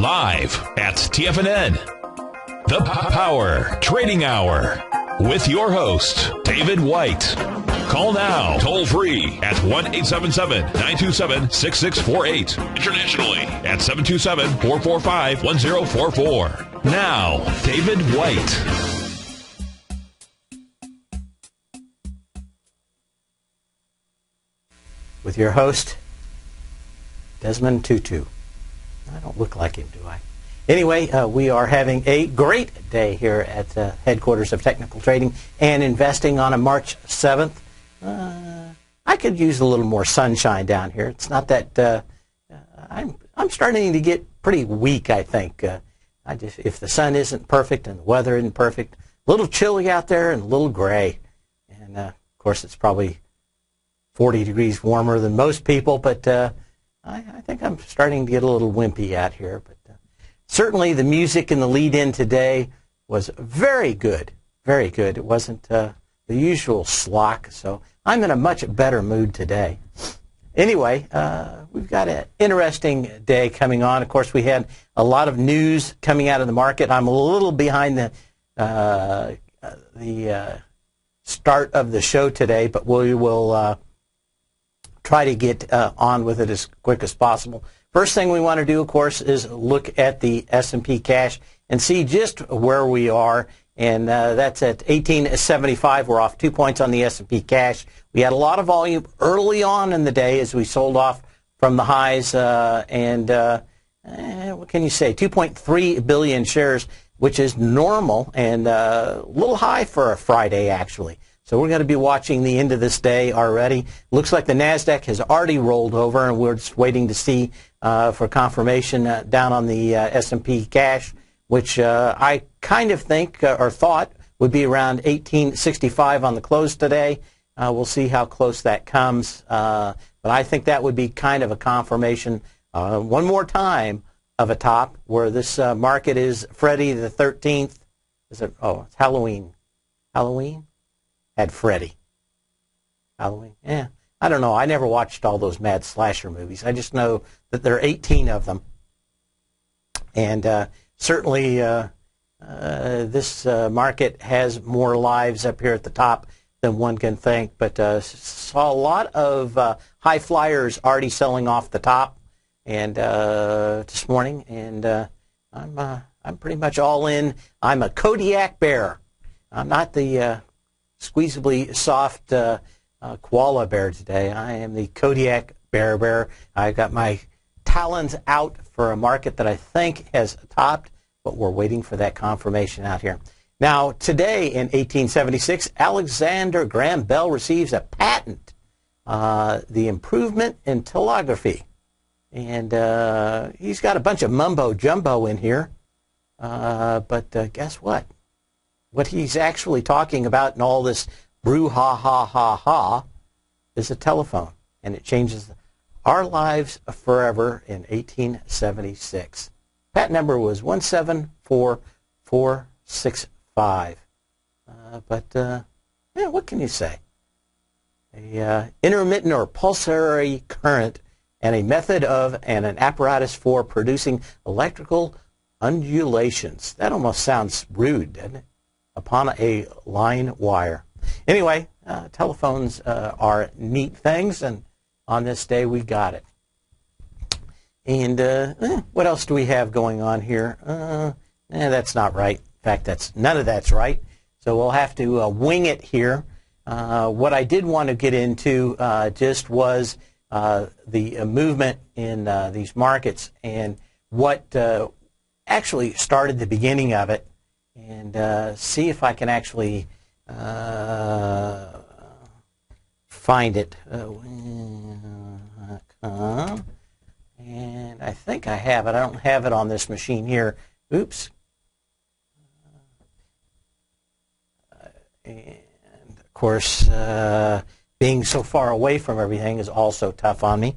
Live at TFNN. The Power Trading Hour with your host, David White. Call now, toll free at 1-877-927-6648. Internationally at 727-445-1044. Now, David White. With your host, Desmond Tutu. I don't look like him, do I? Anyway, we are having a great day here at the headquarters of Technical Trading and Investing on a March 7th. I could use a little more sunshine down here. It's not that I'm starting to get pretty weak, I think. If the sun isn't perfect and the weather isn't perfect, a little chilly out there and a little gray. And, of course, it's probably 40 degrees warmer than most people, but I think I'm starting to get a little wimpy out here. But certainly the music in the lead-in today was very good, very good. It wasn't the usual slock, so I'm in a much better mood today. Anyway, we've got an interesting day coming on. Of course, we had a lot of news coming out of the market. I'm a little behind the start of the show today, but we will try to get on with it as quick as possible. First thing we want to do, of course, is look at the S&P cash and see just where we are, and that's at 1875. We're off 2 points on the S&P cash. We had a lot of volume early on in the day as we sold off from the highs, what can you say, 2.3 billion shares, which is normal and a little high for a Friday, actually. So we're going to be watching the end of this day already. Looks like the NASDAQ has already rolled over, and we're just waiting to see for confirmation down on the S&P cash, which I kind of think or thought would be around 1865 on the close today. We'll see how close that comes. But I think that would be kind of a confirmation one more time of a top where this market is Friday the 13th. Is it? Oh, it's Halloween. Halloween? Had Freddy. Halloween? Yeah. I don't know. I never watched all those mad slasher movies. I just know that there are 18 of them. And certainly this market has more lives up here at the top than one can think. But saw a lot of high flyers already selling off the top and this morning. And I'm pretty much all in. I'm a Kodiak bear. I'm not the squeezably soft koala bear today. I am the Kodiak bear. I got my talons out for a market that I think has topped, but we're waiting for that confirmation out here. Now, today in 1876, Alexander Graham Bell receives a patent, the improvement in telegraphy. And he's got a bunch of mumbo-jumbo in here, but guess what? What he's actually talking about in all this brouhaha is a telephone, and it changes our lives forever in 1876. Patent number was 174465. What can you say? Intermittent or pulsary current and a method of and an apparatus for producing electrical undulations. That almost sounds rude, doesn't it? Upon a line wire. Anyway, telephones are neat things, and on this day we got it. And what else do we have going on here? That's not right. In fact, none of that's right. So we'll have to wing it here. What I did want to get into just was the movement in these markets and what actually started the beginning of it. And see if I can actually find it. And I think I have it. I don't have it on this machine here. Oops. And, of course, being so far away from everything is also tough on me.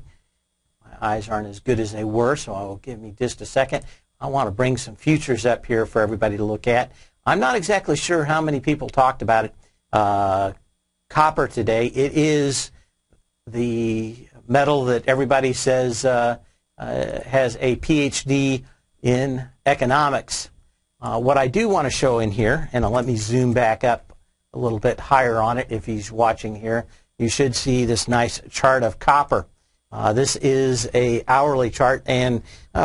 My eyes aren't as good as they were, so I'll give me just a second. I want to bring some futures up here for everybody to look at. I'm not exactly sure how many people talked about it. Copper today, it is the metal that everybody says has a PhD in economics. What I do want to show in here, and let me zoom back up a little bit higher on it if he's watching here, you should see this nice chart of copper. This is a hourly chart, and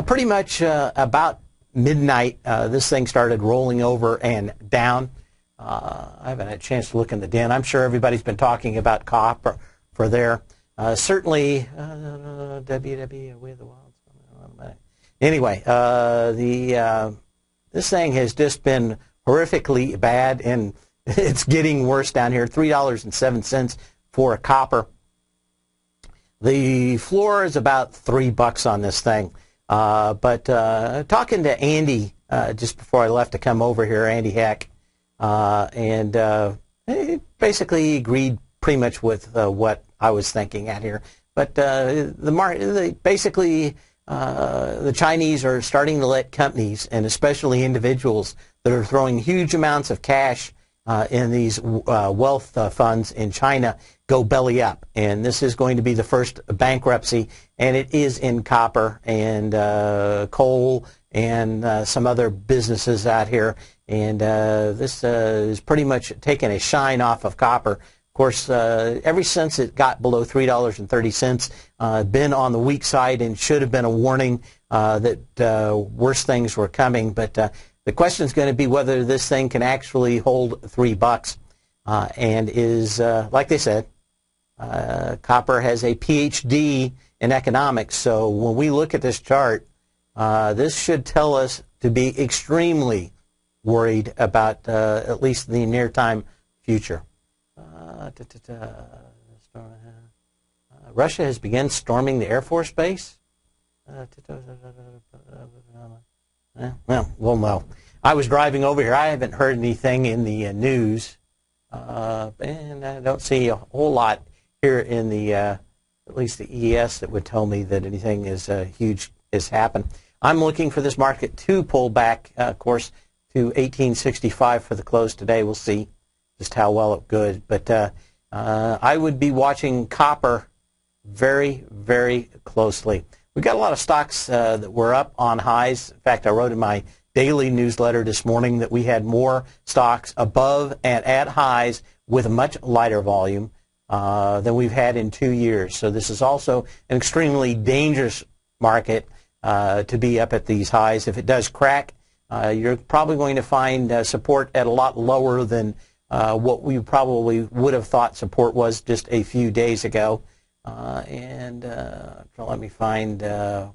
pretty much about midnight, this thing started rolling over and down. I haven't had a chance to look in the den. I'm sure everybody's been talking about copper for there. Certainly, WW, with the wilds. Anyway, this thing has just been horrifically bad, and it's getting worse down here. $3.07 for a copper. The floor is about $3 on this thing. But talking to Andy just before I left to come over here, Andy Heck, and he basically agreed pretty much with what I was thinking at here. But basically, the Chinese are starting to let companies, and especially individuals that are throwing huge amounts of cash in these wealth funds in China, go belly up. And this is going to be the first bankruptcy, and it is in copper and coal and some other businesses out here. And this is pretty much taking a shine off of copper. Of course, ever since it got below $3.30, been on the weak side and should have been a warning that worse things were coming. But the question is going to be whether this thing can actually hold $3, and is, like they said, copper has a PhD in economics. So when we look at this chart, this should tell us to be extremely worried about at least the near-time future. Russia has begun storming the Air Force Base. Well, we'll know. I was driving over here. I haven't heard anything in the news, and I don't see a whole lot here in the, at least the ES, that would tell me that anything is huge has happened. I'm looking for this market to pull back, of course, to 1865 for the close today. We'll see just how well it goes. But I would be watching copper very, very closely. We've got a lot of stocks that were up on highs. In fact, I wrote in my daily newsletter this morning that we had more stocks above and at highs with a much lighter volume than we've had in 2 years. So this is also an extremely dangerous market to be up at these highs. If it does crack, you're probably going to find support at a lot lower than what we probably would have thought support was just a few days ago. Let me find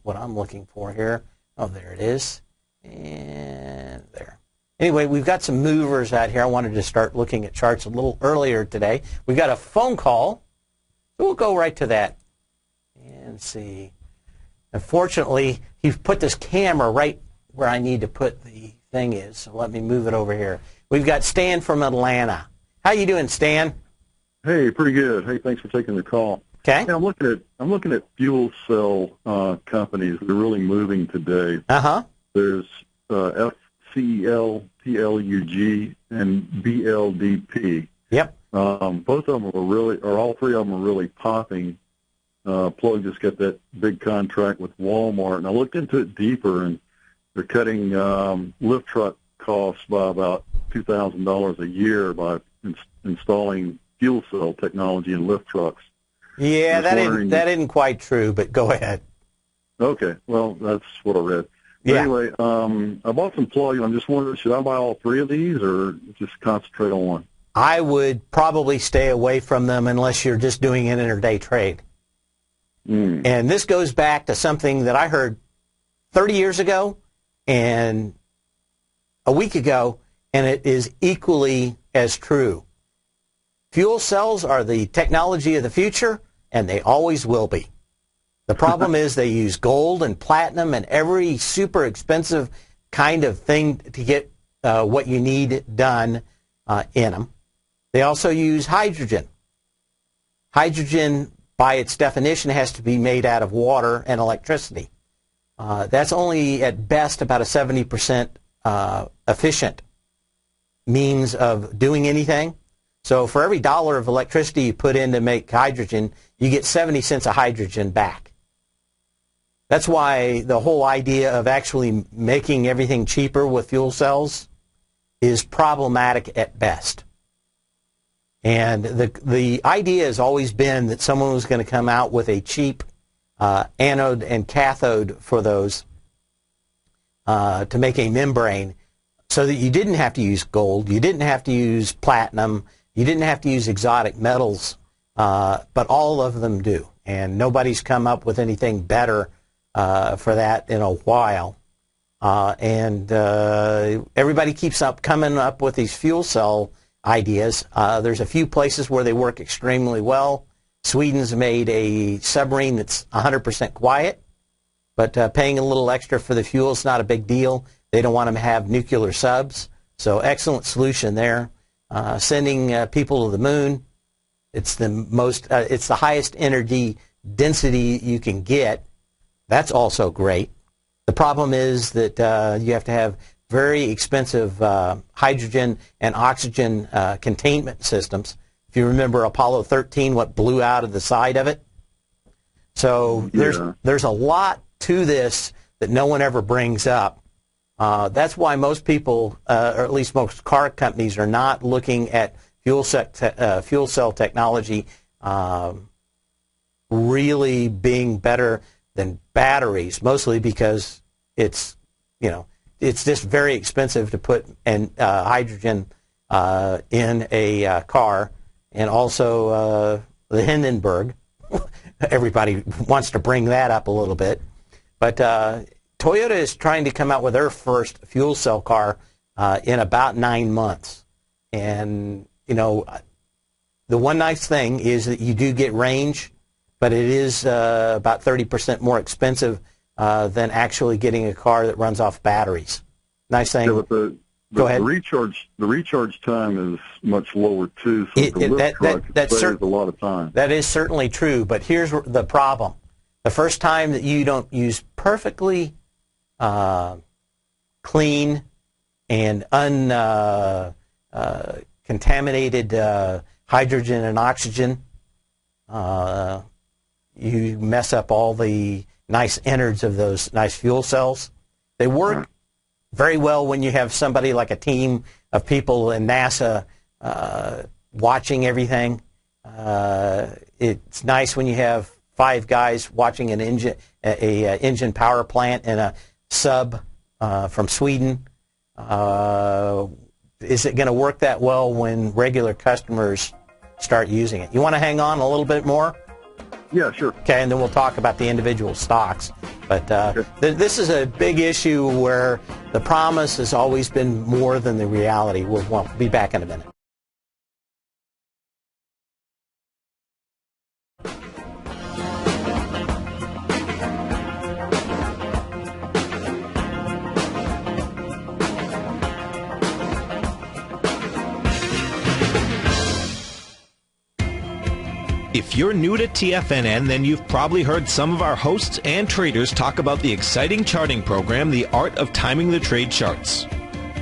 what I'm looking for here. Oh, there it is. And there. Anyway, we've got some movers out here. I wanted to start looking at charts a little earlier today. We got a phone call. So we'll go right to that and see. Unfortunately, he's put this camera right where I need to put the thing is. So let me move it over here. We've got Stan from Atlanta. How you doing, Stan? Hey, pretty good. Hey, thanks for taking the call. Okay. Yeah, I'm looking at fuel cell companies that are really moving today. Uh-huh. There's FCEL, PLUG, and BLDP. Yep. Both of them are really, or all three of them are really popping. Plug just got that big contract with Walmart, and I looked into it deeper, and they're cutting lift truck costs by about $2,000 a year by installing fuel cell technology in lift trucks. Yeah, that isn't quite true, but go ahead. Okay, well, that's what I read. But Yeah. Anyway, I bought some plug, and I'm just wondering, should I buy all three of these or just concentrate on one? I would probably stay away from them unless you're just doing an intraday trade. And this goes back to something that I heard 30 years ago and a week ago, and it is equally as true. Fuel cells are the technology of the future, and they always will be. The problem is they use gold and platinum and every super expensive kind of thing to get what you need done in them. They also use hydrogen. Hydrogen, by its definition, has to be made out of water and electricity. That's only at best about a 70% efficient means of doing anything. So for every dollar of electricity you put in to make hydrogen, you get 70 cents of hydrogen back. That's why the whole idea of actually making everything cheaper with fuel cells is problematic at best. And the idea has always been that someone was going to come out with a cheap anode and cathode for those to make a membrane so that you didn't have to use gold, you didn't have to use platinum, you didn't have to use exotic metals, but all of them do. And nobody's come up with anything better for that in a while. Everybody keeps coming up with these fuel cell ideas. There's a few places where they work extremely well. Sweden's made a submarine that's 100% quiet, but paying a little extra for the fuel is not a big deal. They don't want them to have nuclear subs, so excellent solution there. Sending people to the moon, it's the highest energy density you can get. That's also great. The problem is that you have to have very expensive hydrogen and oxygen containment systems. If you remember Apollo 13, what blew out of the side of it. So there's a lot to this that no one ever brings up. That's why most people, or at least most car companies, are not looking at fuel cell technology really being better than batteries, mostly because it's just very expensive to put hydrogen in a car, and also the Hindenburg. Everybody wants to bring that up a little bit, but Toyota is trying to come out with their first fuel cell car in about 9 months. And, the one nice thing is that you do get range, but it is about 30% more expensive than actually getting a car that runs off batteries. Nice thing. Yeah, but Go ahead. The recharge time is much lower, too, so the lift truck saves a lot of time. That is certainly true, but here's the problem. The first time that you don't use perfectly clean and uncontaminated hydrogen and oxygen, you mess up all the nice innards of those nice fuel cells. They work very well when you have somebody like a team of people in NASA watching everything. It's nice when you have 5 guys watching an engine power plant in a sub from Sweden. Is it going to work that well when regular customers start using it? You want to hang on a little bit more? Yeah, sure. Okay, and then we'll talk about the individual stocks. But this is a big issue where the promise has always been more than the reality. We'll be back in a minute. If you're new to TFNN, then you've probably heard some of our hosts and traders talk about the exciting charting program, The Art of Timing the Trade Charts.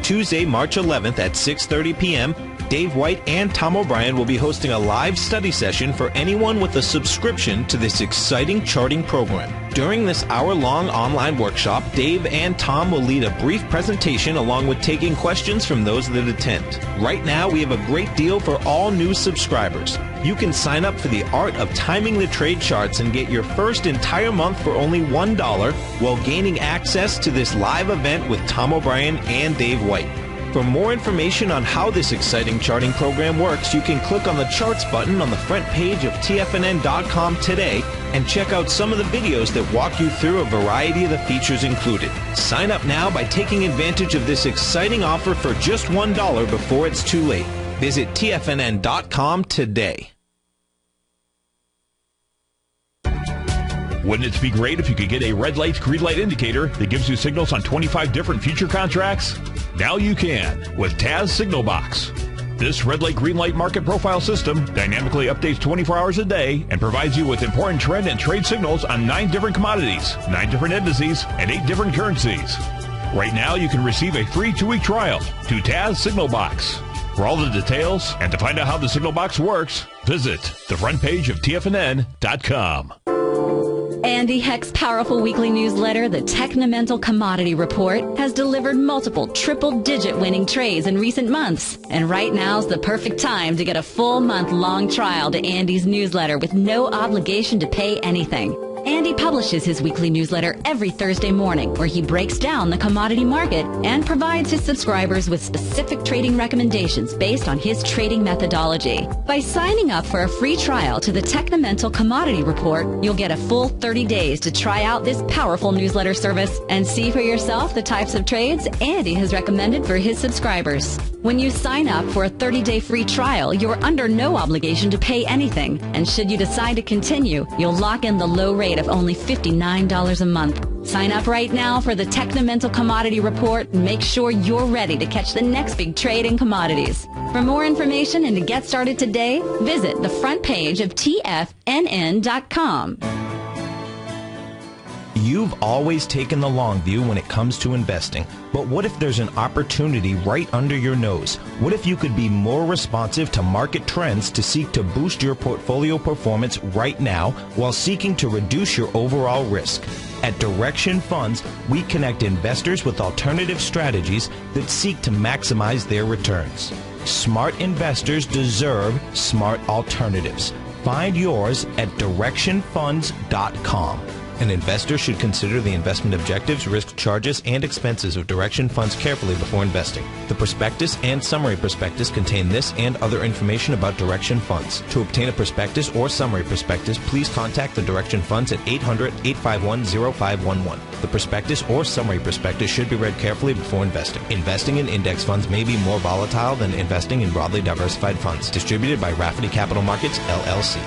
Tuesday, March 11th at 6:30 p.m., Dave White and Tom O'Brien will be hosting a live study session for anyone with a subscription to this exciting charting program. During this hour-long online workshop, Dave and Tom will lead a brief presentation along with taking questions from those that attend. Right now, we have a great deal for all new subscribers. You can sign up for the Art of Timing the Trade Charts and get your first entire month for only $1 while gaining access to this live event with Tom O'Brien and Dave White. For more information on how this exciting charting program works, you can click on the Charts button on the front page of TFNN.com today and check out some of the videos that walk you through a variety of the features included. Sign up now by taking advantage of this exciting offer for just $1 before it's too late. Visit TFNN.com today. Wouldn't it be great if you could get a red light, green light indicator that gives you signals on 25 different future contracts? Now you can with Taz Signal Box. This red light, green light market profile system dynamically updates 24 hours a day and provides you with important trend and trade signals on 9 different commodities, 9 different indices, and 8 different currencies. Right now you can receive a free 2-week trial to Taz Signal Box. For all the details and to find out how the Signal Box works, visit the front page of TFNN.com. Andy Heck's powerful weekly newsletter, the Technomental Commodity Report, has delivered multiple triple-digit winning trades in recent months. And right now's the perfect time to get a full month-long trial to Andy's newsletter with no obligation to pay anything. Andy publishes his weekly newsletter every Thursday morning, where he breaks down the commodity market and provides his subscribers with specific trading recommendations based on his trading methodology. By signing up for a free trial to the Technomental Commodity Report, you'll get a full 30 days to try out this powerful newsletter service and see for yourself the types of trades Andy has recommended for his subscribers. When you sign up for a 30-day free trial, you're under no obligation to pay anything. And should you decide to continue, you'll lock in the low rate of only $59 a month. Sign up right now for the Technomental Commodity Report and make sure you're ready to catch the next big trade in commodities. For more information and to get started today, visit the front page of TFNN.com. You've always taken the long view when it comes to investing, but what if there's an opportunity right under your nose? What if you could be more responsive to market trends to seek to boost your portfolio performance right now while seeking to reduce your overall risk? At Direction Funds, we connect investors with alternative strategies that seek to maximize their returns. Smart investors deserve smart alternatives. Find yours at directionfunds.com. An investor should consider the investment objectives, risk charges, and expenses of Direction Funds carefully before investing. The prospectus and summary prospectus contain this and other information about Direction Funds. To obtain a prospectus or summary prospectus, please contact the Direction Funds at 800-851-0511. The prospectus or summary prospectus should be read carefully before investing. Investing in index funds may be more volatile than investing in broadly diversified funds. Distributed by Rafferty Capital Markets, LLC.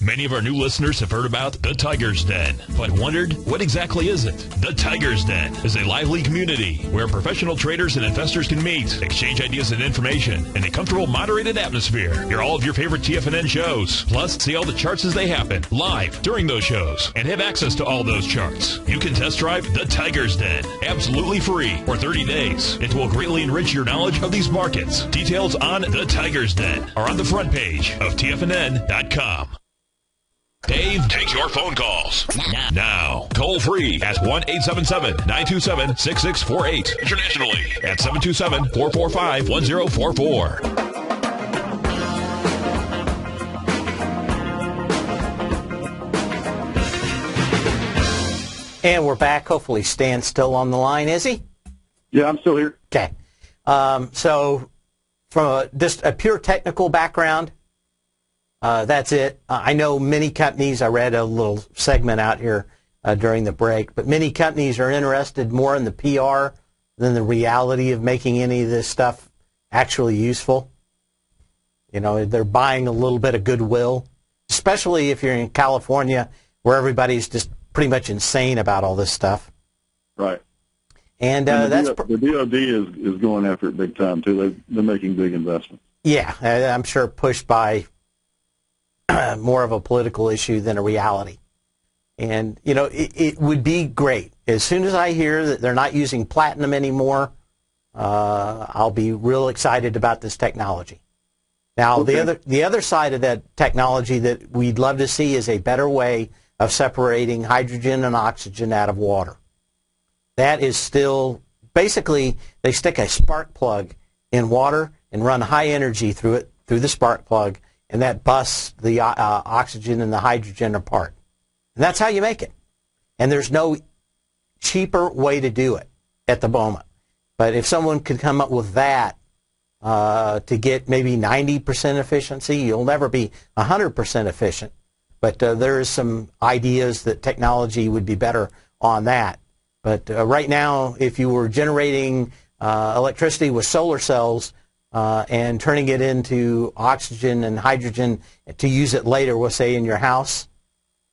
Many of our new listeners have heard about the Tiger's Den, but wondered, what exactly is it? The Tiger's Den is a lively community where professional traders and investors can meet, exchange ideas and information in a comfortable, moderated atmosphere. Hear all of your favorite TFNN shows, plus see all the charts as they happen, live during those shows, and have access to all those charts. You can test drive the Tiger's Den, absolutely free, for 30 days. It will greatly enrich your knowledge of these markets. Details on the Tiger's Den are on the front page of TFNN.com. Dave takes your phone calls now. Toll free at 1-877-927-6648. Internationally at 727-445-1044. And we're back. Hopefully Stan's still on the line, is he? Yeah, I'm still here. Okay. So from just a pure technical background, that's it. I know many companies, I read a little segment out here during the break, but many companies are interested more in the PR than the reality of making any of this stuff actually useful. You know, they're buying a little bit of goodwill, especially if you're in California where everybody's just pretty much insane about all this stuff. Right. And the DOD is going after it big time, too. They're making big investments. Yeah, I'm sure pushed by more of a political issue than a reality. And, you know, it would be great. As soon as I hear that they're not using platinum anymore, I'll be real excited about this technology. Now, okay. the other side of that technology that we'd love to see is a better way of separating hydrogen and oxygen out of water. That is still, basically, they stick a spark plug in water and run high energy through the spark plug, and that busts the oxygen and the hydrogen apart. And that's how you make it. And there's no cheaper way to do it at the moment. But if someone could come up with that to get maybe 90% efficiency, you'll never be 100% efficient. But there is some ideas that technology would be better on that. But right now, if you were generating electricity with solar cells, and turning it into oxygen and hydrogen to use it later, we'll say in your house,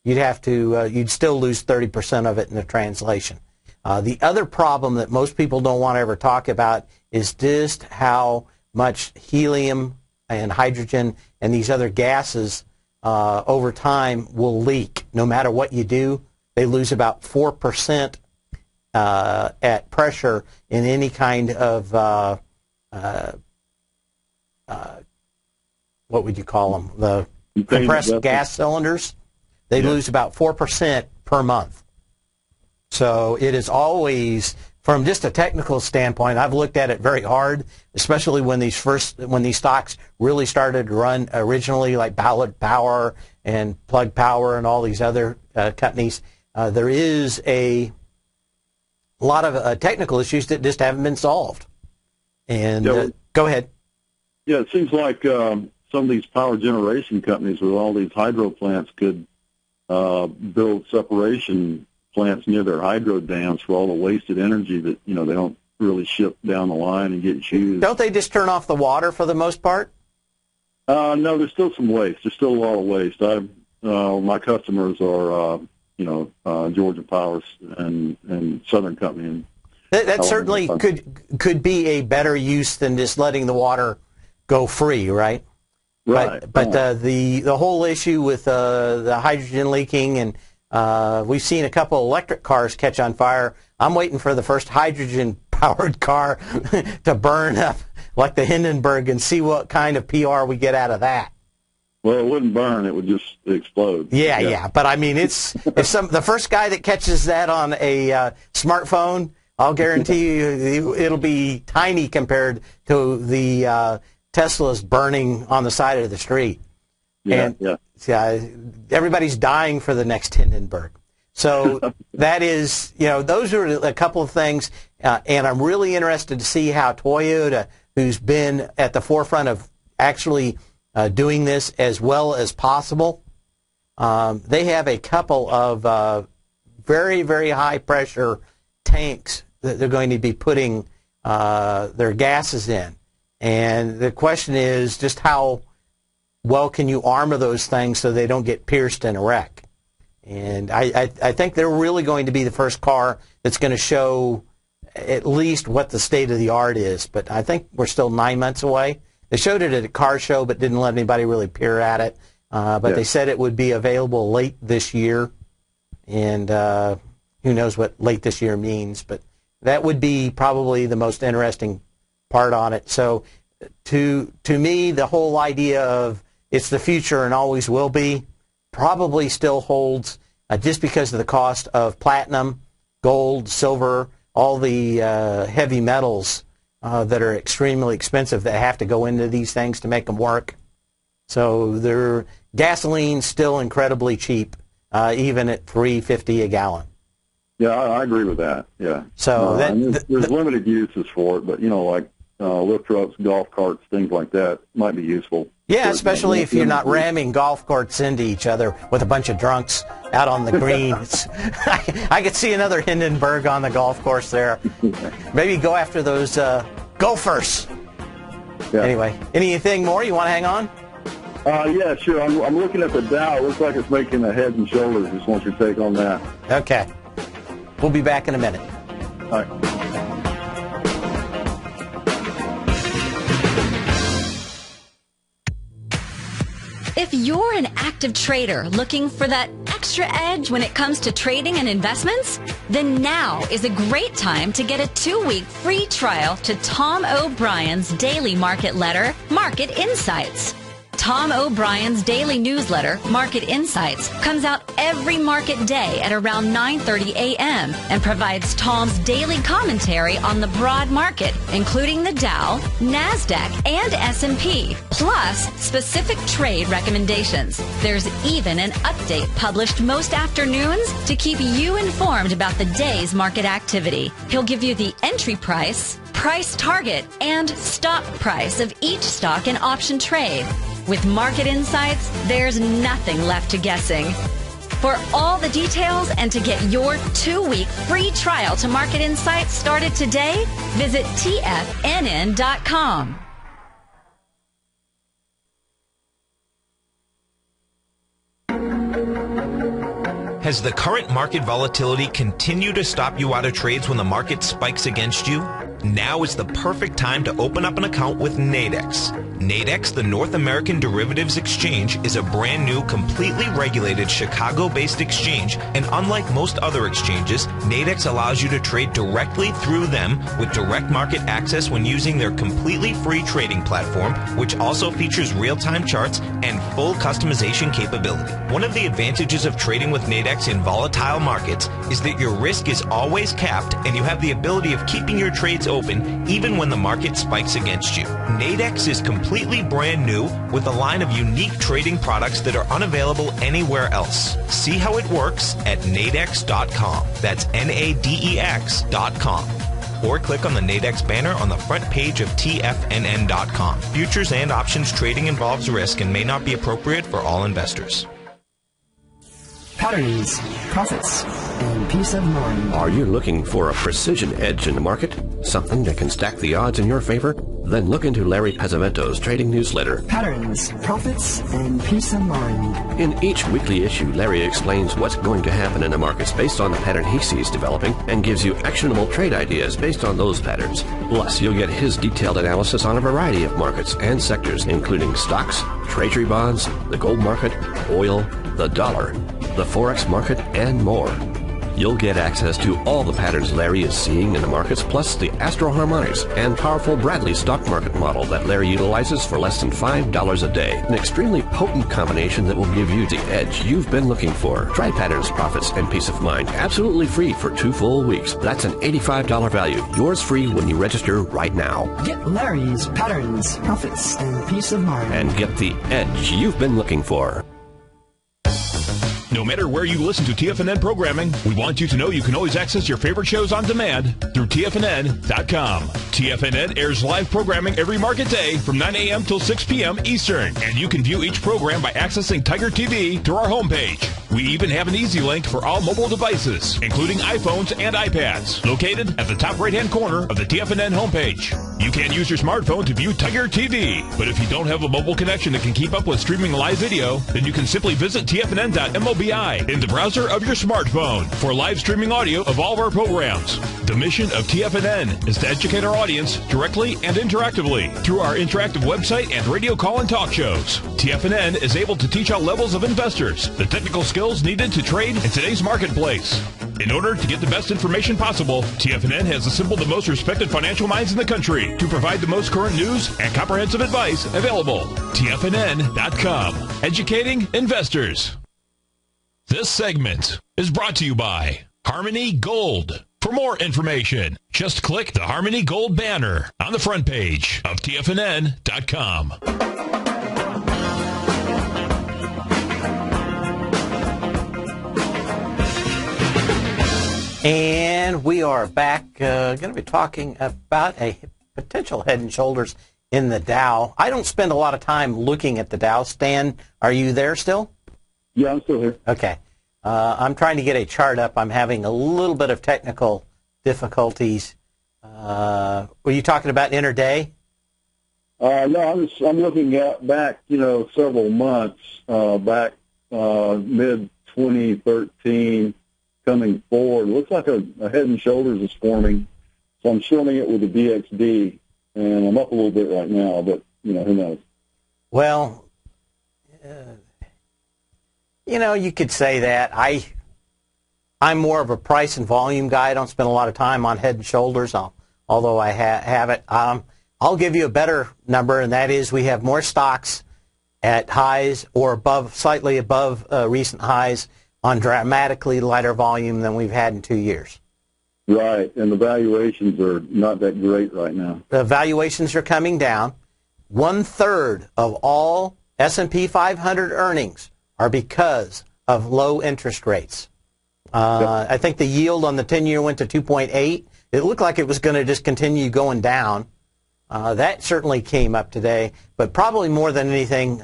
you'd still lose 30% of it in the translation. The other problem that most people don't want to ever talk about is just how much helium and hydrogen and these other gases over time will leak. No matter what you do, they lose about 4% at pressure in any kind of what would you call them? The compressed gas cylinders. they lose about 4% per month. So it is always, from just a technical standpoint, I've looked at it very hard, especially when these stocks really started to run originally, like Ballard Power and Plug Power and all these other companies. There is a lot of technical issues that just haven't been solved. And go ahead. Yeah, it seems like some of these power generation companies with all these hydro plants could build separation plants near their hydro dams for all the wasted energy that, they don't really ship down the line and get used. Don't they just turn off the water for the most part? No, there's still some waste. There's still a lot of waste. My customers are, Georgia Power and Southern Company. And that certainly could be a better use than just letting the water go free, right? Right. But the whole issue with the hydrogen leaking, and we've seen a couple electric cars catch on fire. I'm waiting for the first hydrogen-powered car to burn up like the Hindenburg and see what kind of PR we get out of that. Well, it wouldn't burn; it would just explode. Yeah. But I mean, the first guy that catches that on a smartphone, I'll guarantee you it'll be tiny compared to the Teslas burning on the side of the street. Everybody's dying for the next Hindenburg. So that is, those are a couple of things, and I'm really interested to see how Toyota, who's been at the forefront of actually doing this as well as possible, they have a couple of very, very high pressure tanks that they're going to be putting their gases in. And the question is just how well can you armor those things so they don't get pierced in a wreck? And I think they're really going to be the first car that's going to show at least what the state of the art is. But I think we're still 9 months away. They showed it at a car show but didn't let anybody really peer at it. They said it would be available late this year. And who knows what late this year means. But that would be probably the most interesting part on it. So to me, the whole idea of it's the future and always will be probably still holds just because of the cost of platinum, gold, silver, all the heavy metals that are extremely expensive that have to go into these things to make them work. So gasoline's still incredibly cheap, even at $3.50 a gallon. Yeah, I agree with that. Yeah. So there's limited uses for it, but like lift trucks, golf carts, things like that might be useful. Yeah, especially if you're not ramming golf carts into each other with a bunch of drunks out on the greens. I could see another Hindenburg on the golf course there. Maybe go after those golfers. Yeah. Anyway, anything more? You want to hang on? Yeah, sure. I'm looking at the Dow. It looks like it's making a head and shoulders. Just want your take on that. Okay. We'll be back in a minute. All right. If you're an active trader looking for that extra edge when it comes to trading and investments, then now is a great time to get a 2-week free trial to Tom O'Brien's daily market letter, Market Insights. Tom O'Brien's daily newsletter, Market Insights, comes out every market day at around 9:30 a.m. and provides Tom's daily commentary on the broad market, including the Dow, NASDAQ, and S&P, plus specific trade recommendations. There's even an update published most afternoons to keep you informed about the day's market activity. He'll give you the entry price, price target, and stop price of each stock and option trade. With Market Insights, there's nothing left to guessing. For all the details and to get your 2-week free trial to Market Insights started today, visit TFNN.com. Has the current market volatility continued to stop you out of trades when the market spikes against you? Now is the perfect time to open up an account with Nadex. Nadex, the North American Derivatives Exchange, is a brand new, completely regulated Chicago-based exchange, and unlike most other exchanges, Nadex allows you to trade directly through them with direct market access when using their completely free trading platform, which also features real-time charts and full customization capability. One of the advantages of trading with Nadex in volatile markets is that your risk is always capped and you have the ability of keeping your trades open even when the market spikes against you. Nadex is completely brand new with a line of unique trading products that are unavailable anywhere else. See how it works at nadex.com. That's NADEX.com. Or click on the Nadex banner on the front page of TFNN.com. Futures and options trading involves risk and may not be appropriate for all investors. Patterns, profits, and peace of mind. Are you looking for a precision edge in the market? Something that can stack the odds in your favor? Then look into Larry Pazavento's trading newsletter. Patterns, profits, and peace of mind. In each weekly issue, Larry explains what's going to happen in the markets based on the pattern he sees developing and gives you actionable trade ideas based on those patterns. Plus, you'll get his detailed analysis on a variety of markets and sectors, including stocks, treasury bonds, the gold market, oil, the dollar, the Forex market, and more. You'll get access to all the patterns Larry is seeing in the markets, plus the Astro Harmonics and powerful Bradley stock market model that Larry utilizes for less than $5 a day. An extremely potent combination that will give you the edge you've been looking for. Try Patterns, Profits, and Peace of Mind absolutely free for 2 full weeks. That's an $85 value. Yours free when you register right now. Get Larry's Patterns, Profits, and Peace of Mind. And get the edge you've been looking for. No matter where you listen to TFNN programming, we want you to know you can always access your favorite shows on demand through TFNN.com. TFNN airs live programming every market day from 9 a.m. till 6 p.m. Eastern, and you can view each program by accessing Tiger TV through our homepage. We even have an easy link for all mobile devices, including iPhones and iPads, located at the top right-hand corner of the TFNN homepage. You can use your smartphone to view Tiger TV, but if you don't have a mobile connection that can keep up with streaming live video, then you can simply visit TFNN.mobi in the browser of your smartphone for live streaming audio of all of our programs. The mission of TFNN is to educate our audience directly and interactively through our interactive website and radio call and talk shows. TFNN is able to teach all levels of investors the technical skills needed to trade in today's marketplace. In order to get the best information possible, TFNN has assembled the most respected financial minds in the country to provide the most current news and comprehensive advice available. TFNN.com. Educating investors. This segment is brought to you by Harmony Gold. For more information, just click the Harmony Gold banner on the front page of TFNN.com. And we are back, going to be talking about a potential head and shoulders in the Dow. I don't spend a lot of time looking at the Dow. Stan, are you there still? Yeah, I'm still here. Okay. I'm trying to get a chart up. I'm having a little bit of technical difficulties. Were you talking about intraday? No, I'm looking at back, several months, back mid-2013, coming forward. It looks like a head and shoulders is forming, so I'm shorting it with a DXD, and I'm up a little bit right now, but, who knows? Well, you could say that. I'm more of a price and volume guy. I don't spend a lot of time on head and shoulders, although I have it. I'll give you a better number, and that is we have more stocks at highs or above, slightly above recent highs on dramatically lighter volume than we've had in 2 years. Right, and the valuations are not that great right now. The valuations are coming down. 1/3 of all S&P 500 earnings are because of low interest rates. I think the yield on the 10-year went to 2.8. It looked like it was going to just continue going down. That certainly came up today, but probably more than anything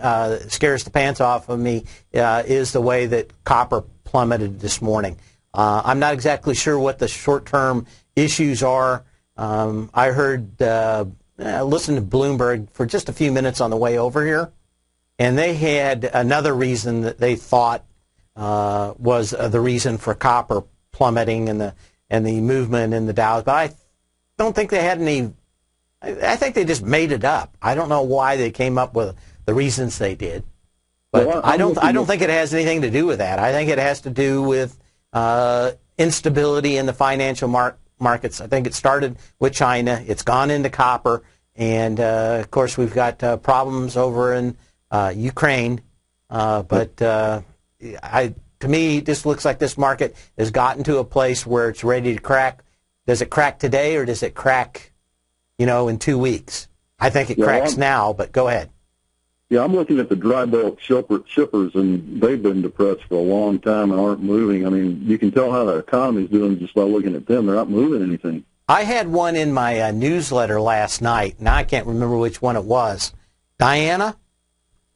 scares the pants off of me is the way that copper plummeted this morning. I'm not exactly sure what the short-term issues are. I heard, listened to Bloomberg for just a few minutes on the way over here, and they had another reason that they thought was the reason for copper plummeting and the movement in the Dow. But I don't think they had any I think they just made it up. I don't know why they came up with the reasons they did, but Well, I don't think it has anything to do with that. I think it has to do with instability in the financial markets. I think it started with China. It's gone into copper, and of course we've got problems over in Ukraine. To me, this looks like this market has gotten to a place where it's ready to crack. Does it crack today, or does it crack, in 2 weeks? I think it cracks now, but go ahead. Yeah, I'm looking at the dry bulk shippers, and they've been depressed for a long time and aren't moving. I mean, you can tell how the economy's doing just by looking at them. They're not moving anything. I had one in my newsletter last night. Now I can't remember which one it was. Diana?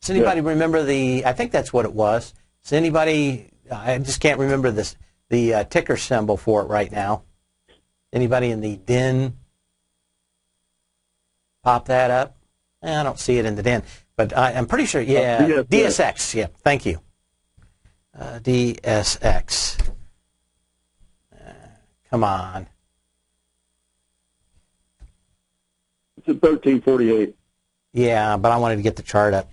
Does anybody remember I think that's what it was. Does anybody, I just can't remember the ticker symbol for it right now. Anybody in the den? Pop that up. I don't see it in the den, but I'm pretty sure, DSX, yeah, thank you. DSX. Come on. It's at 1348. Yeah, but I wanted to get the chart up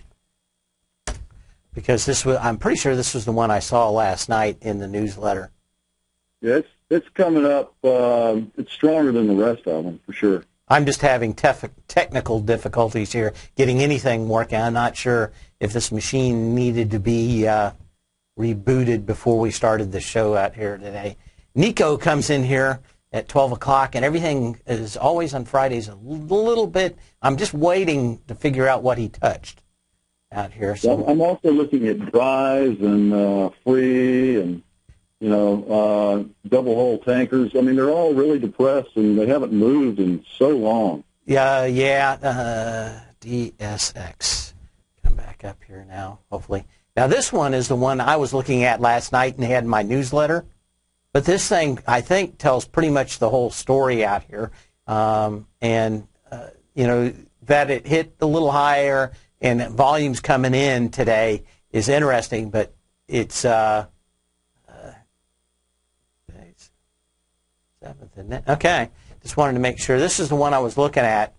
because I'm pretty sure this was the one I saw last night in the newsletter. Yeah, it's coming up. It's stronger than the rest of them, for sure. I'm just having technical difficulties here getting anything working. I'm not sure if this machine needed to be rebooted before we started the show out here today. Nico comes in here at 12 o'clock, and everything is always on Fridays a little bit. I'm just waiting to figure out what he touched out here. So I'm also looking at dries and free and double hull tankers. I mean, they're all really depressed, and they haven't moved in so long. DSX. Come back up here now, hopefully. Now, this one is the one I was looking at last night and had in my newsletter. But this thing, I think, tells pretty much the whole story out here. That it hit a little higher and volumes coming in today is interesting, but it's... 7th, isn't it? Okay. Just wanted to make sure. This is the one I was looking at.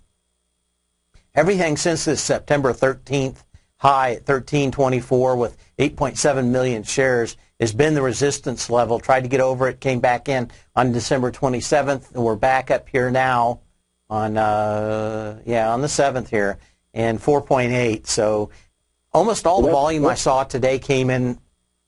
Everything since this September 13th high at 1324 with 8.7 million shares has been the resistance level. Tried to get over it, came back in on December 27th, and we're back up here now on the 7th here, and 4.8. So almost all the volume I saw today came in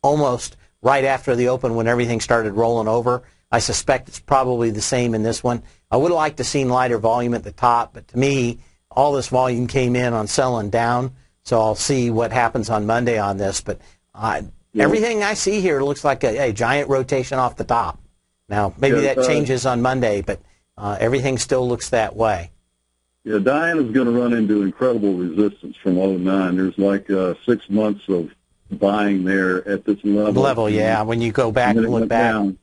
almost right after the open when everything started rolling over. I suspect it's probably the same in this one. I would have liked to seen lighter volume at the top, but to me, all this volume came in on selling down, so I'll see what happens on Monday on this. But everything I see here looks like a giant rotation off the top. Now, maybe that changes on Monday, but everything still looks that way. Yeah, Diana's going to run into incredible resistance from 09. There's like 6 months of buying there at this level. Yeah, when you go back and look back. Down.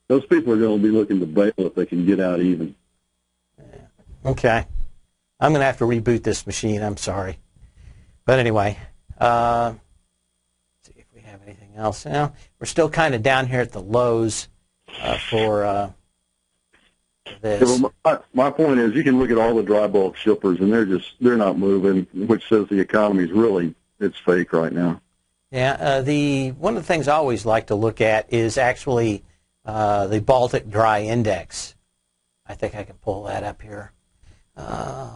Those people are going to be looking to bail if they can get out even. Okay. I'm going to have to reboot this machine. I'm sorry. But anyway, let's see if we have anything else. Now, we're still kind of down here at the lows for this. Yeah, well, my point is you can look at all the dry bulk shippers, and they're not moving, which says the economy is it's fake right now. Yeah, one of the things I always like to look at is actually the Baltic Dry Index. I think I can pull that up here. Dry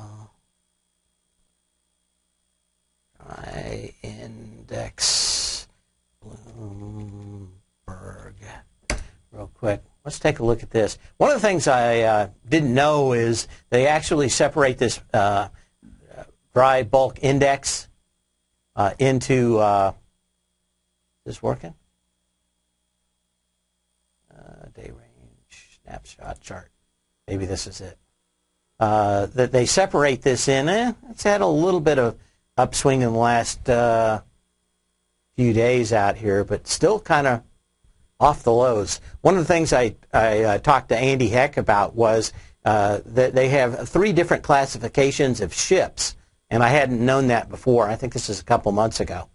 Index, Bloomberg. Real quick. Let's take a look at this. One of the things I didn't know is they actually separate this dry bulk index into... is this working? Day range snapshot chart. Maybe this is it. That they separate this in. It's had a little bit of upswing in the last few days out here, but still kind of off the lows. One of the things I talked to Andy Heck about was that they have 3 different classifications of ships, and I hadn't known that before. I think this is a couple months ago.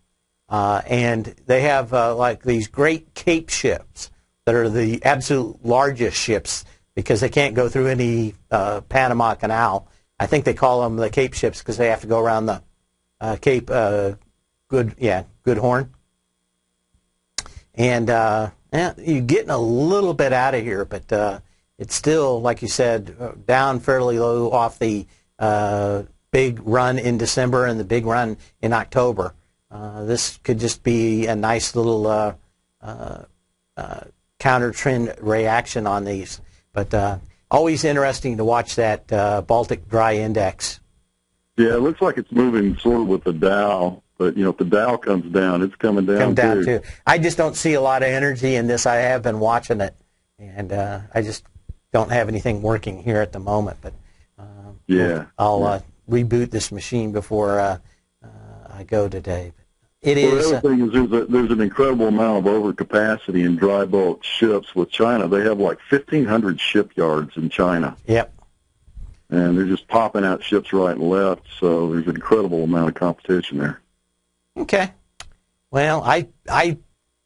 And they have like these great Cape ships that are the absolute largest ships because they can't go through any Panama Canal. I think they call them the Cape ships because they have to go around the Cape Good Horn. And you're getting a little bit out of here, but it's still, like you said, down fairly low off the big run in December and the big run in October. This could just be a nice little counter-trend reaction on these. But always interesting to watch that Baltic Dry Index. Yeah, it looks like it's moving sort of with the Dow. But, if the Dow comes down, it's coming down, too. I just don't see a lot of energy in this. I have been watching it, and I just don't have anything working here at the moment. But I'll reboot this machine before I go today. The other thing is there's an incredible amount of overcapacity in dry bulk ships with China. They have like 1,500 shipyards in China. Yep. And they're just popping out ships right and left, so there's an incredible amount of competition there. Okay. Well, I'm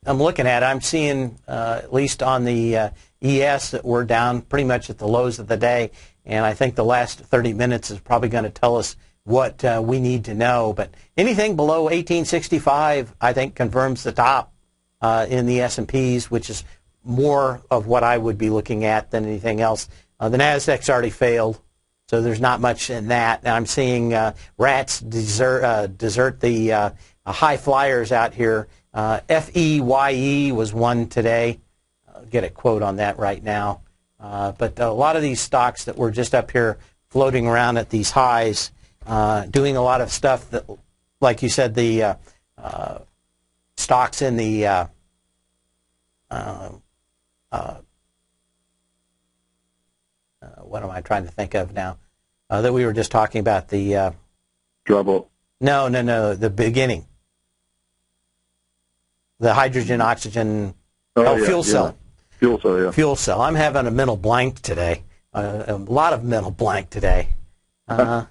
looking at it. I'm seeing, at least on the ES, that we're down pretty much at the lows of the day, and I think the last 30 minutes is probably going to tell us what we need to know. But anything below 1865, I think, confirms the top in the S&Ps, which is more of what I would be looking at than anything else. The NASDAQ's already failed, so there's not much in that. And I'm seeing rats desert the high flyers out here. FEYE was one today. I'll get a quote on that right now. But a lot of these stocks that were just up here floating around at these highs, doing a lot of stuff that, like you said, the stocks in the what am I trying to think of now? That we were just talking about, the Trouble. No, the beginning. The hydrogen, oxygen, fuel cell. Fuel cell, yeah. Fuel cell. I'm having a mental blank today. A lot of mental blank today. And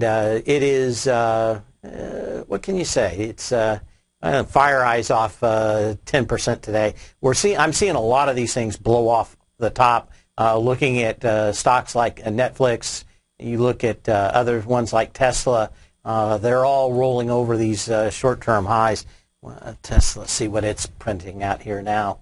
it is, what can you say? It's fire eyes off 10% today. I'm seeing a lot of these things blow off the top. Looking at stocks like Netflix, you look at other ones like Tesla, they're all rolling over these short-term highs. Tesla, let's see what it's printing out here now.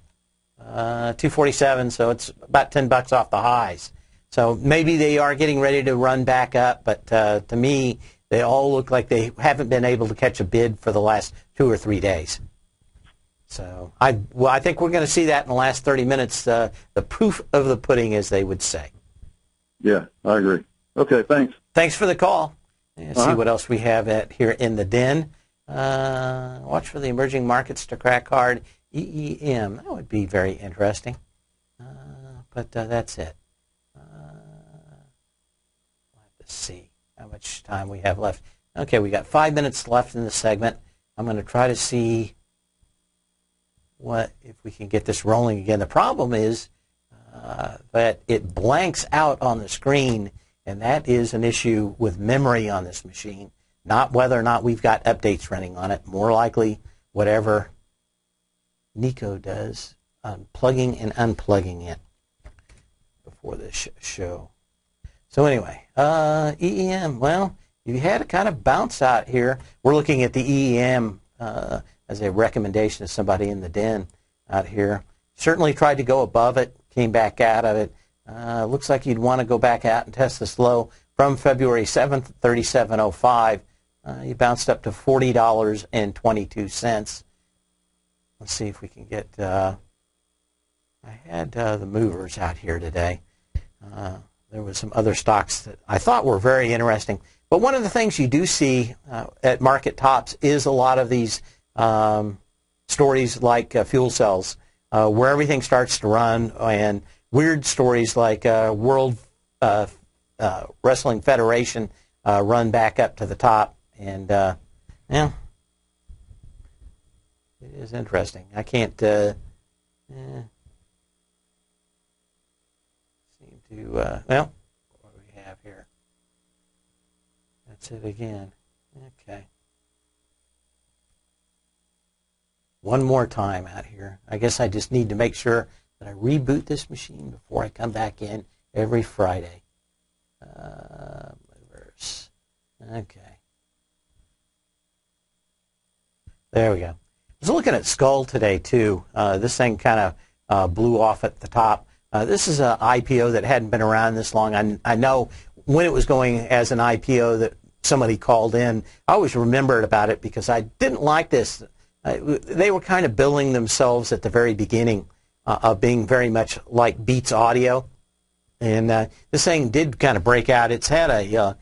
247, so it's about $10 off the highs. So maybe they are getting ready to run back up, but to me, they all look like they haven't been able to catch a bid for the last 2 or 3 days. So I think we're going to see that in the last 30 minutes, the proof of the pudding, as they would say. Yeah, I agree. Okay, thanks. Thanks for the call. Let's see what else we have here in the den. Watch for the emerging markets to crack hard. EEM, that would be very interesting. But that's it. Let's see how much time we have left. Okay, we got 5 minutes left in the segment. I'm going to try to see if we can get this rolling again. The problem is that it blanks out on the screen, and that is an issue with memory on this machine, not whether or not we've got updates running on it. More likely, whatever Nico does, plugging and unplugging it before this show. So anyway, EEM, well, you had a kind of bounce out here. We're looking at the EEM as a recommendation of somebody in the den out here. Certainly tried to go above it, came back out of it. Looks like you'd want to go back out and test this low from February 7th, 37.05. You bounced up to $40.22. Let's see if we can get, I had the movers out here today. There was some other stocks that I thought were very interesting. But one of the things you do see at market tops is a lot of these stories like fuel cells, where everything starts to run, and weird stories like World Wrestling Federation run back up to the top. And, yeah, it is interesting. I can't seem to, well, what do we have here? That's it again. Okay. One more time out here. I guess I just need to make sure that I reboot this machine before I come back in every Friday. Movers. Okay. There we go. I was looking at Skull today, too. This thing kind of blew off at the top. This is an IPO that hadn't been around this long. I know when it was going as an IPO that somebody called in. I always remembered about it because I didn't like this. They were kind of billing themselves at the very beginning of being very much like Beats Audio. And this thing did kind of break out. It's had a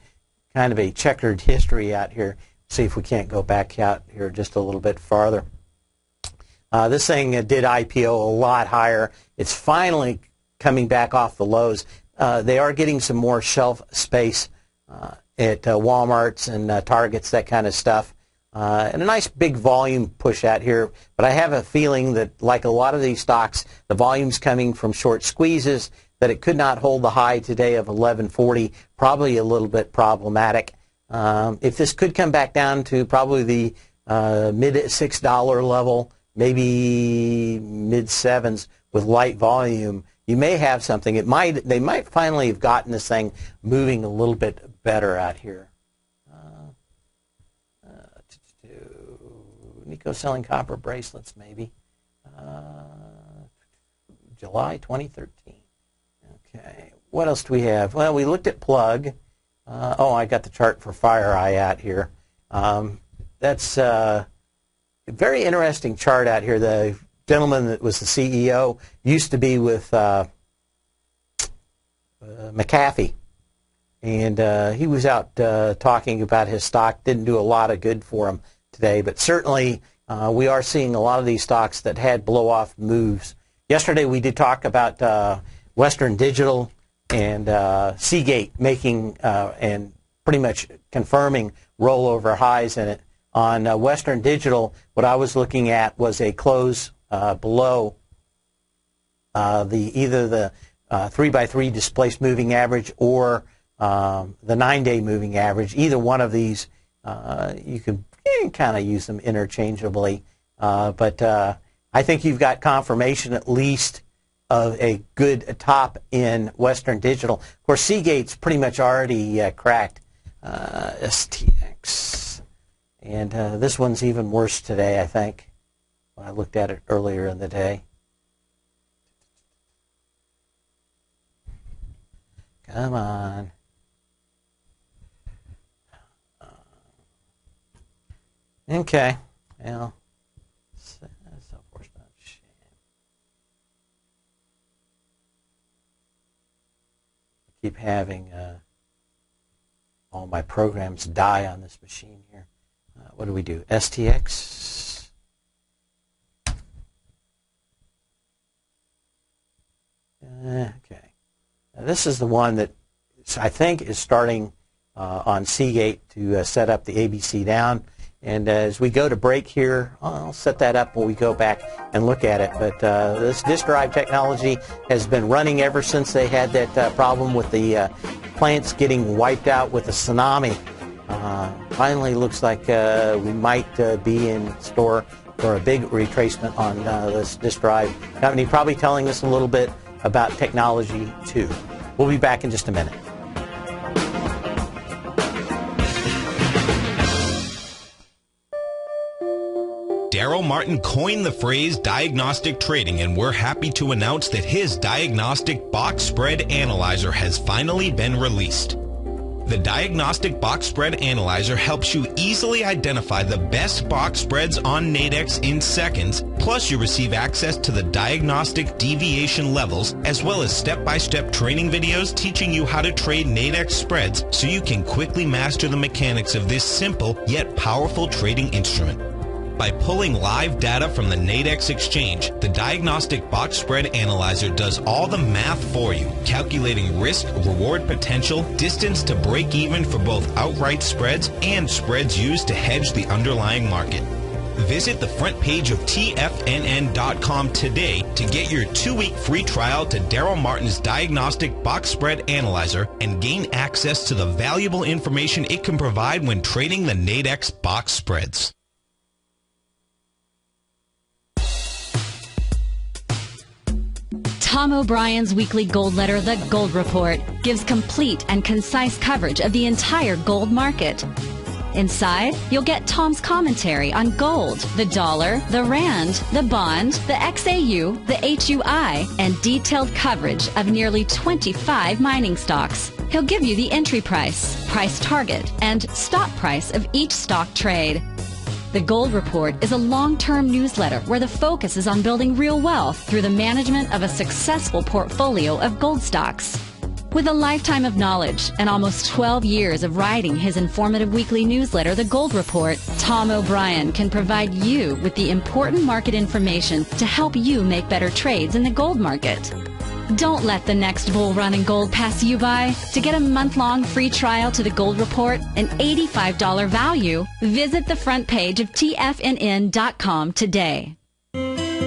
kind of a checkered history out here. See if we can't go back out here just a little bit farther. This thing did IPO a lot higher. It's finally coming back off the lows. They are getting some more shelf space at Walmarts and Targets, that kind of stuff. And a nice big volume push out here. But I have a feeling that, like a lot of these stocks, the volume's coming from short squeezes, that it could not hold the high today of 1140, probably a little bit problematic. If this could come back down to probably the mid $6 level, maybe mid 7s with light volume, you may have something. They might finally have gotten this thing moving a little bit better out here. Nico selling copper bracelets, maybe. July 2013. Okay. What else do we have? Well, we looked at Plug. I got the chart for FireEye out here. That's a very interesting chart out here. The gentleman that was the CEO used to be with McAfee. And he was out talking about his stock. Didn't do a lot of good for him today, but certainly we are seeing a lot of these stocks that had blow-off moves. Yesterday we did talk about Western Digital and Seagate making and pretty much confirming rollover highs in it. On Western Digital, what I was looking at was a close below either the 3x3 displaced moving average or the 9-day moving average. Either one of these, you can kind of use them interchangeably. But I think you've got confirmation at least of a good top in Western Digital. Of course, Seagate's pretty much already cracked STX. And this one's even worse today, I think, when I looked at it earlier in the day. Come on. Okay. Well, so unfortunate. I keep having all my programs die on this machine here. What do we do? STX. Okay. Now, this is the one that I think is starting on Seagate to set up the ABC down. And as we go to break here, I'll set that up when we go back and look at it. But this disk drive technology has been running ever since they had that problem with the plants getting wiped out with a tsunami. Finally looks like we might be in store for a big retracement on this disk drive company, probably telling us a little bit about technology too. We'll be back in just a minute. Daryl Martin coined the phrase diagnostic trading, and we're happy to announce that his diagnostic box spread analyzer has finally been released. The Diagnostic Box Spread Analyzer helps you easily identify the best box spreads on Nadex in seconds, plus you receive access to the diagnostic deviation levels, as well as step-by-step training videos teaching you how to trade Nadex spreads so you can quickly master the mechanics of this simple yet powerful trading instrument. By pulling live data from the Nadex exchange, the Diagnostic Box Spread Analyzer does all the math for you, calculating risk, reward potential, distance to break even for both outright spreads and spreads used to hedge the underlying market. Visit the front page of TFNN.com today to get your 2-week free trial to Daryl Martin's Diagnostic Box Spread Analyzer and gain access to the valuable information it can provide when trading the Nadex box spreads. Tom O'Brien's weekly gold letter, The Gold Report, gives complete and concise coverage of the entire gold market. Inside, you'll get Tom's commentary on gold, the dollar, the rand, the bond, the XAU, the HUI, and detailed coverage of nearly 25 mining stocks. He'll give you the entry price, price target, and stop price of each stock trade. The Gold Report is a long-term newsletter where the focus is on building real wealth through the management of a successful portfolio of gold stocks. With a lifetime of knowledge and almost 12 years of writing his informative weekly newsletter, The Gold Report, Tom O'Brien can provide you with the important market information to help you make better trades in the gold market. Don't let the next bull run in gold pass you by. To get a month-long free trial to The Gold Report, an $85 value, visit the front page of TFNN.com today.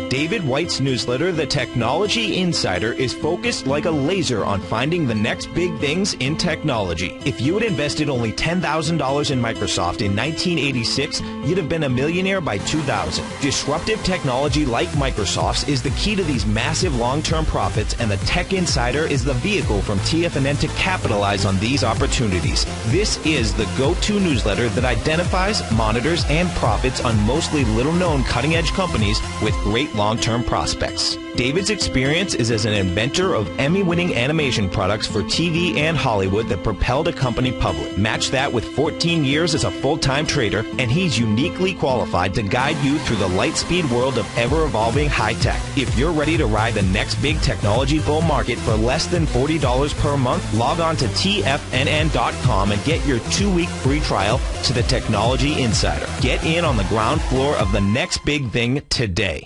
David White's newsletter, The Technology Insider, is focused like a laser on finding the next big things in technology. If you had invested only $10,000 in Microsoft in 1986, you'd have been a millionaire by 2000. Disruptive technology like Microsoft's is the key to these massive long-term profits, and the Tech Insider is the vehicle from TFNN to capitalize on these opportunities. This is the go-to newsletter that identifies, monitors, and profits on mostly little-known cutting-edge companies with great long-term prospects. David's experience is as an inventor of Emmy-winning animation products for TV and Hollywood that propelled a company public. Match that with 14 years as a full-time trader, and he's uniquely qualified to guide you through the light-speed world of ever-evolving high-tech. If you're ready to ride the next big technology bull market for less than $40 per month, log on to TFNN.com and get your 2-week free trial to the Technology Insider. Get in on the ground floor of the next big thing today.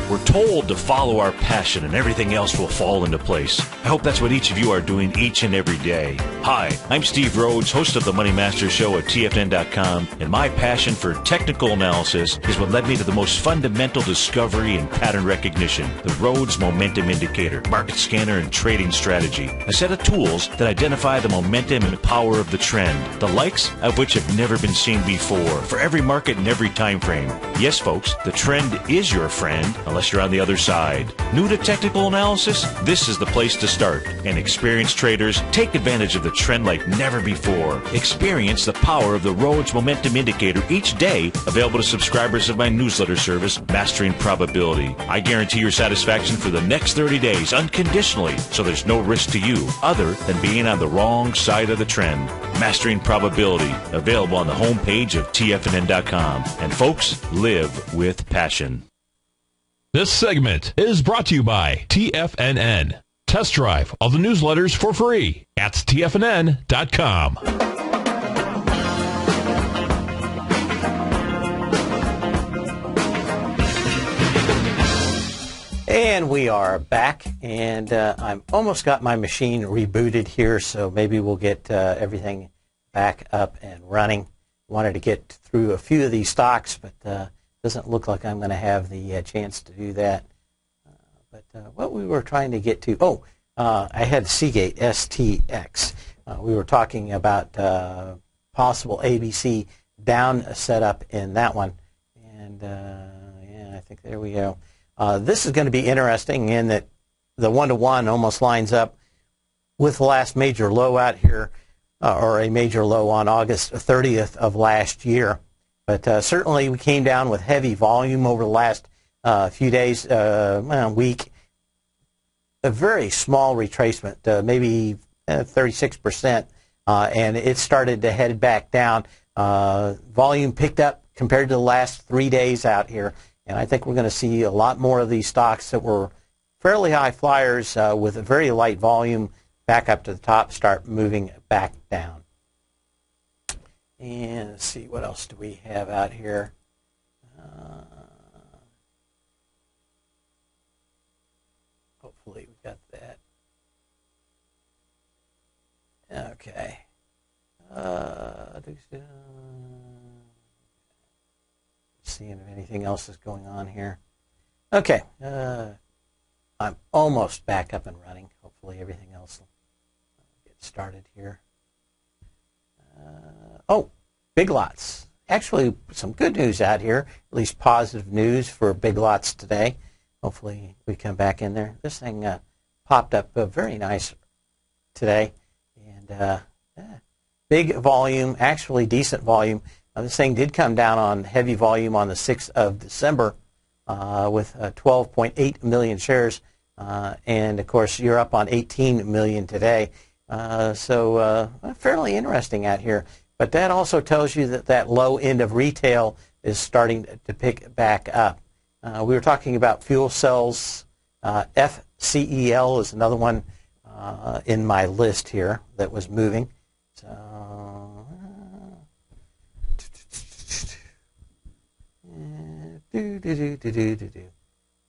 We're told to follow our passion and everything else will fall into place. I hope that's what each of you are doing each and every day. Hi, I'm Steve Rhodes, host of the Money Master Show at TFNN.com, and my passion for technical analysis is what led me to the most fundamental discovery in pattern recognition, the Rhodes Momentum Indicator, market scanner, and trading strategy. A set of tools that identify the momentum and power of the trend, the likes of which have never been seen before, for every market and every time frame. Yes, folks, the trend is your friend, unless you're on the other side. New to technical analysis? This is the place to start. And experienced traders, take advantage of the trend like never before. Experience the power of the Rhodes Momentum Indicator each day, available to subscribers of my newsletter service, Mastering Probability. I guarantee your satisfaction for the next 30 days, unconditionally, so there's no risk to you, other than being on the wrong side of the trend. Mastering Probability, available on the homepage of TFNN.com. And folks, live with passion. This segment is brought to you by TFNN. Test drive all the newsletters for free at TFNN.com. And we are back, and I've almost got my machine rebooted here, so maybe we'll get everything back up and running. Wanted to get through a few of these stocks, but doesn't look like I'm going to have the chance to do that. But what we were trying to get to, I had Seagate, STX. We were talking about possible ABC down setup in that one. And yeah, I think there we go. This is going to be interesting in that the 1-to-1 almost lines up with the last major low out here, or a major low on August 30th of last year. But certainly we came down with heavy volume over the last few days, week. A very small retracement, maybe 36%, and it started to head back down. Volume picked up compared to the last 3 days out here, and I think we're going to see a lot more of these stocks that were fairly high flyers with a very light volume back up to the top start moving back down. And let's see, what else do we have out here? Hopefully we got that. Okay. Seeing if anything else is going on here. Okay. I'm almost back up and running. Hopefully everything else will get started here. Big lots. Actually, some good news out here, at least positive news for big lots today. hopefully we come back in there. This thing popped up very nice today, and big volume, actually decent volume. This thing did come down on heavy volume on the 6th of December with 12.8 million shares, and of course you're up on 18 million today. So fairly interesting out here. But that also tells you that that low end of retail is starting to pick back up. We were talking about fuel cells. FCEL is another one in my list here that was moving. So,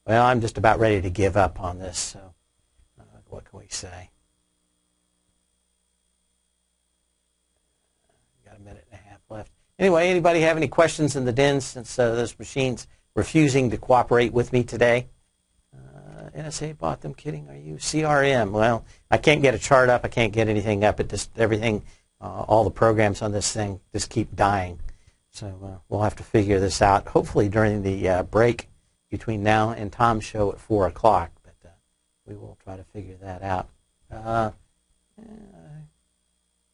well, I'm just about ready to give up on this. So, what can we say? Got a minute and a half left. Anyway, anybody have any questions in the den since this machine's refusing to cooperate with me today? NSA bought them. Kidding? Are you? CRM. Well, I can't get a chart up. I can't get anything up. It just everything, all the programs on this thing just keep dying. So we'll have to figure this out. Hopefully during the break between now and Tom's show at 4 o'clock. But we will try to figure that out. Let's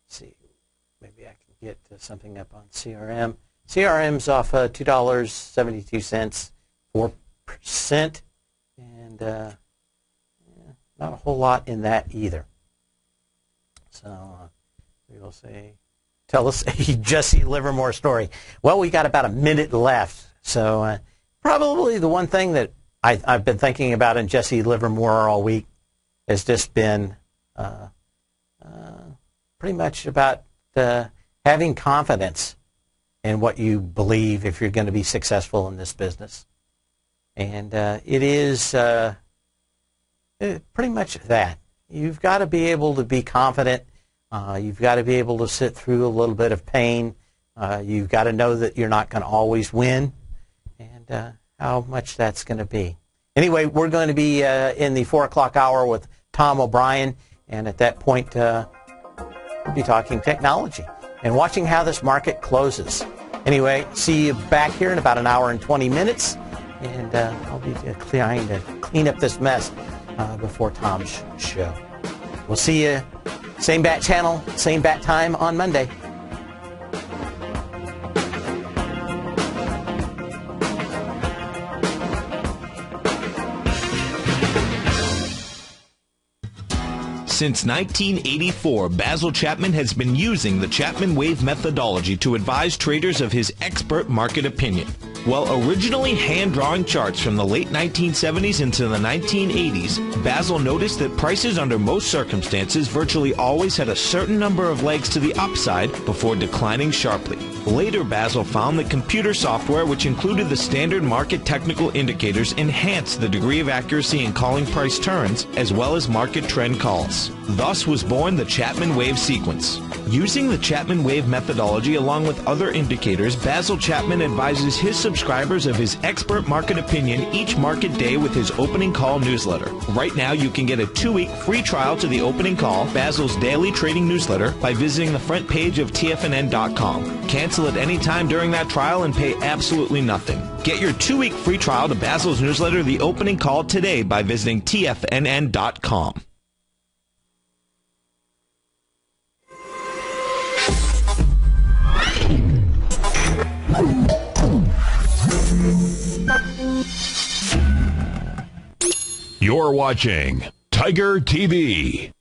see. Maybe I can get something up on CRM. CRM's off $2.72, 4%. And not a whole lot in that either. So we will say, tell us a Jesse Livermore story. Well, we got about a minute left. So probably the one thing that I've been thinking about in Jesse Livermore all week has just been pretty much about having confidence in what you believe if you're going to be successful in this business. And it is pretty much that. You've got to be able to be confident. You've got to be able to sit through a little bit of pain. You've got to know that you're not going to always win, and how much that's going to be. Anyway, we're going to be in the 4 o'clock hour with Tom O'Brien, and at that point we'll be talking technology and watching how this market closes. Anyway, see you back here in about an hour and 20 minutes. And I'll be trying to clean up this mess before Tom's show. We'll see you, same bat channel, same bat time on Monday. Since 1984, Basil Chapman has been using the Chapman Wave methodology to advise traders of his expert market opinion. While originally hand-drawing charts from the late 1970s into the 1980s, Basil noticed that prices under most circumstances virtually always had a certain number of legs to the upside before declining sharply. Later, Basil found that computer software, which included the standard market technical indicators, enhanced the degree of accuracy in calling price turns, as well as market trend calls. Thus was born the Chapman Wave sequence. Using the Chapman Wave methodology along with other indicators, Basil Chapman advises his subscribers of his expert market opinion each market day with his opening call newsletter. Right now, you can get a 2-week free trial to the opening call, Basil's daily trading newsletter, by visiting the front page of TFNN.com. Cancel at any time during that trial and pay absolutely nothing. Get your 2-week free trial to Basil's newsletter, The Opening Call, today by visiting TFNN.com. You're watching Tiger TV.